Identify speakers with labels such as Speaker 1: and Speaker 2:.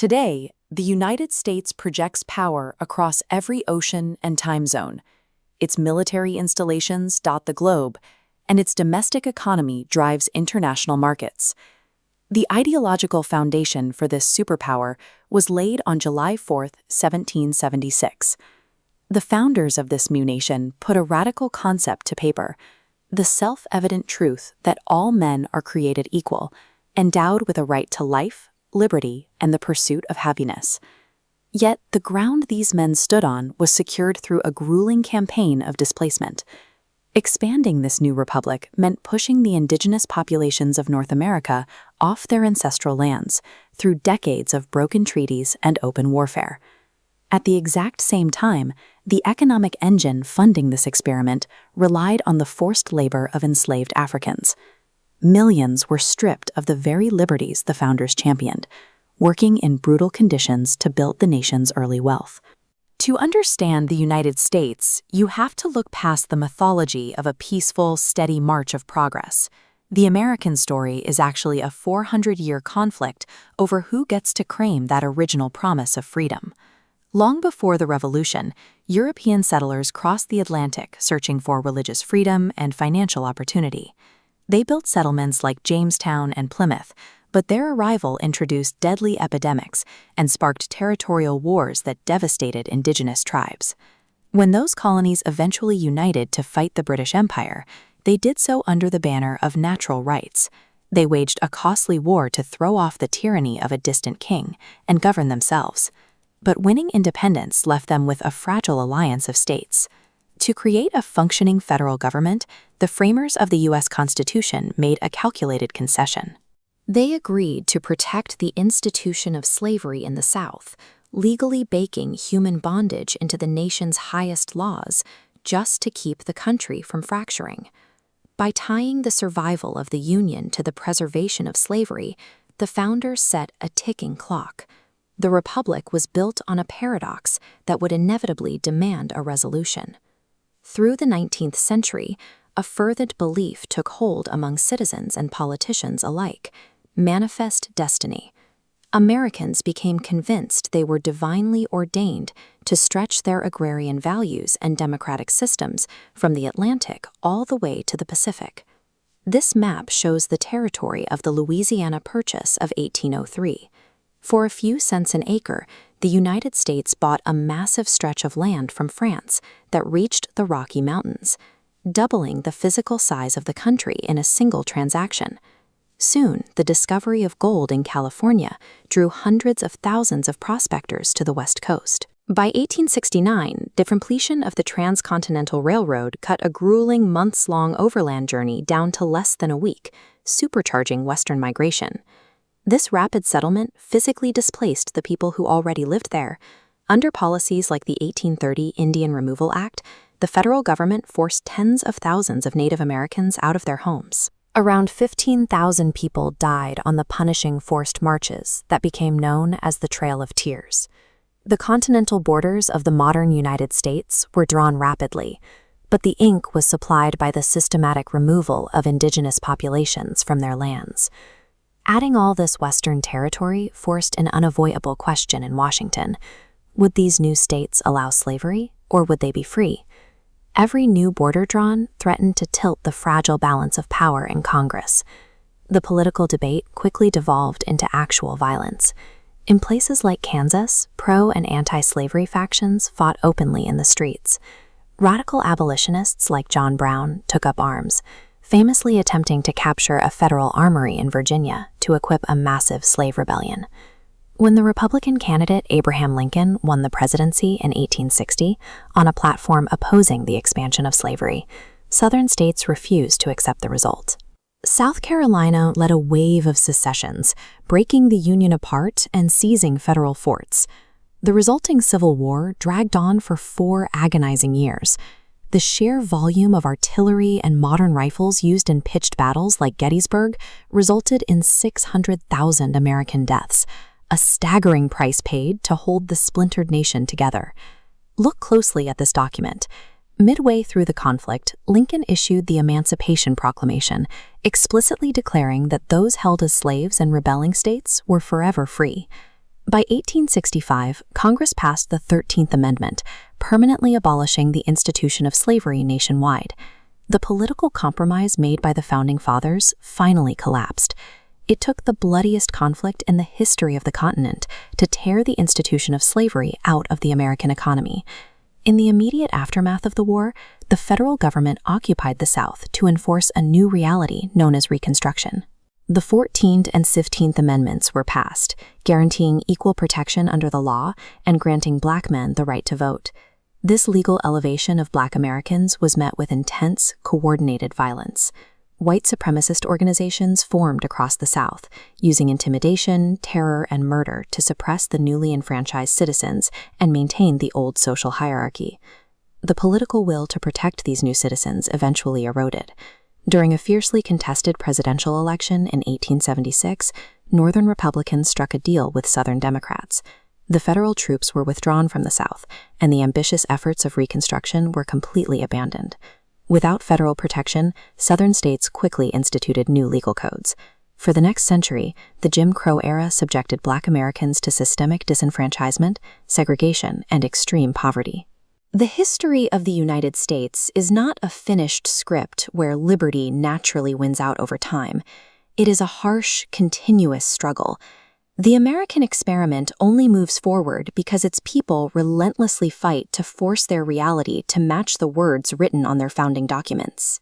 Speaker 1: Today, the United States projects power across every ocean and time zone. Its military installations dot the globe, and its domestic economy drives international markets. The ideological foundation for this superpower was laid on July 4, 1776. The founders of this new nation put a radical concept to paper: the self-evident truth that all men are created equal, endowed with a right to life, liberty, and the pursuit of happiness. Yet the ground these men stood on was secured through a grueling campaign of displacement. Expanding this new republic meant pushing the indigenous populations of North America off their ancestral lands through decades of broken treaties and open warfare. At the exact same time, the economic engine funding this experiment relied on the forced labor of enslaved Africans. Millions were stripped of the very liberties the founders championed, working in brutal conditions to build the nation's early wealth. To understand the United States, you have to look past the mythology of a peaceful, steady march of progress. The American story is actually a 400-year conflict over who gets to claim that original promise of freedom. Long before the Revolution, European settlers crossed the Atlantic searching for religious freedom and financial opportunity. They built settlements like Jamestown and Plymouth, but their arrival introduced deadly epidemics and sparked territorial wars that devastated indigenous tribes. When those colonies eventually united to fight the British Empire, they did so under the banner of natural rights. They waged a costly war to throw off the tyranny of a distant king and govern themselves. But winning independence left them with a fragile alliance of states. To create a functioning federal government, the framers of the U.S. Constitution made a calculated concession. They agreed to protect the institution of slavery in the South, legally baking human bondage into the nation's highest laws, just to keep the country from fracturing. By tying the survival of the Union to the preservation of slavery, the founders set a ticking clock. The Republic was built on a paradox that would inevitably demand a resolution. Through the 19th century, a fervent belief took hold among citizens and politicians alike: manifest destiny. Americans became convinced they were divinely ordained to stretch their agrarian values and democratic systems from the Atlantic all the way to the Pacific. This map shows the territory of the Louisiana Purchase of 1803. For a few cents an acre, the United States bought a massive stretch of land from France that reached the Rocky Mountains, doubling the physical size of the country in a single transaction. Soon, the discovery of gold in California drew hundreds of thousands of prospectors to the West Coast. By 1869, the completion of the Transcontinental Railroad cut a grueling months-long overland journey down to less than a week, supercharging Western migration. This rapid settlement physically displaced the people who already lived there. Under policies like the 1830 Indian Removal Act, the federal government forced tens of thousands of Native Americans out of their homes. Around 15,000 people died on the punishing forced marches that became known as the Trail of Tears. The continental borders of the modern United States were drawn rapidly, but the ink was supplied by the systematic removal of indigenous populations from their lands. Adding all this Western territory forced an unavoidable question in Washington: would these new states allow slavery, or would they be free? Every new border drawn threatened to tilt the fragile balance of power in Congress. The political debate quickly devolved into actual violence. In places like Kansas, pro- and anti-slavery factions fought openly in the streets. Radical abolitionists like John Brown took up arms, famously attempting to capture a federal armory in Virginia to equip a massive slave rebellion. When the Republican candidate Abraham Lincoln won the presidency in 1860 on a platform opposing the expansion of slavery, Southern states refused to accept the result. South Carolina led a wave of secessions, breaking the Union apart and seizing federal forts. The resulting Civil War dragged on for 4 agonizing years. The sheer volume of artillery and modern rifles used in pitched battles like Gettysburg resulted in 600,000 American deaths, a staggering price paid to hold the splintered nation together. Look closely at this document. Midway through the conflict, Lincoln issued the Emancipation Proclamation, explicitly declaring that those held as slaves in rebelling states were forever free. By 1865, Congress passed the 13th Amendment, permanently abolishing the institution of slavery nationwide. The political compromise made by the Founding Fathers finally collapsed. It took the bloodiest conflict in the history of the continent to tear the institution of slavery out of the American economy. In the immediate aftermath of the war, the federal government occupied the South to enforce a new reality known as Reconstruction. The 14th and 15th Amendments were passed, guaranteeing equal protection under the law and granting Black men the right to vote. This legal elevation of Black Americans was met with intense, coordinated violence. White supremacist organizations formed across the South, using intimidation, terror, and murder to suppress the newly enfranchised citizens and maintain the old social hierarchy. The political will to protect these new citizens eventually eroded. During a fiercely contested presidential election in 1876, Northern Republicans struck a deal with Southern Democrats. The federal troops were withdrawn from the South, and the ambitious efforts of Reconstruction were completely abandoned. Without federal protection, Southern states quickly instituted new legal codes. For the next century, the Jim Crow era subjected Black Americans to systemic disenfranchisement, segregation, and extreme poverty. The history of the United States is not a finished script where liberty naturally wins out over time. It is a harsh, continuous struggle. The American experiment only moves forward because its people relentlessly fight to force their reality to match the words written on their founding documents.